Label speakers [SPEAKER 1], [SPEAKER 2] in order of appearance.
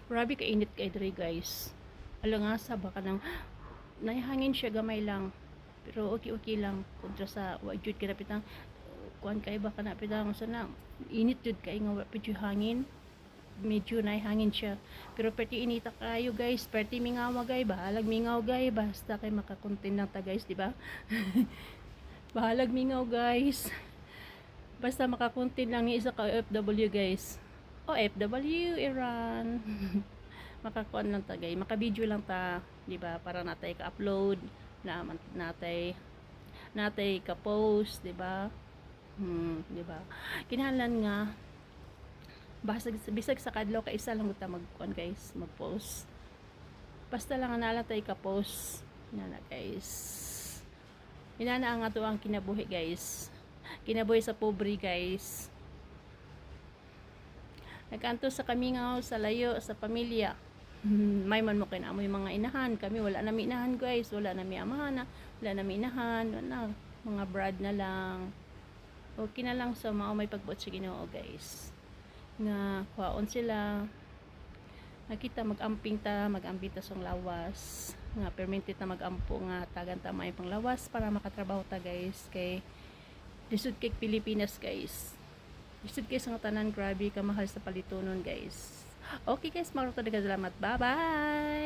[SPEAKER 1] Grabe ka init kay diri guys. Alangasa baka nang naihangin siya gamay lang. Pero okay lang kontra sa wa jud kinapitang kuan kay baka napitang sana init jud kay nga wa jud hangin. Medyo naihangin siya. Pero perti inita kayo guys, perti mingaw gay, bahalag mingaw gay, basta kay makakontent lang ta guys, di ba? Bahalag mingaw guys. Basta makakontent lang ni isa ka OFW guys. OFW Iran. Makakuan lang ta guys, maka-video lang ta, di ba? Para natay ka-upload, na natay ka-post, di ba? Di ba? Kinahanglan nga bisag sa kadlaw ka isa lang ta magkuan guys, mag-post. Basta lang anala tay ka-post. Nana guys. Inana ang ato ang kinabuhi guys. Kinabuhi sa pobre guys. Nagkanto sa kamingaw, sa layo, sa pamilya. May man mo kinamoy mga inahan. Kami wala nami inahan guys. Wala nami amahan. Wala nami inahan. Wala. Mga brad na lang. Okay na lang sa mao may pagbuot sa Ginoo guys. Nga kuhaon sila. Nakita mag-amping ta sang lawas. Nga permitted na mag-ampo nga tagan ta may panglawas para makatrabaho ta guys. Kay lisod kay Pilipinas guys. Lisod kay sa tanan, grabe ka mahal sa palitonon guys. Okay guys, maraming salamat. Bye bye.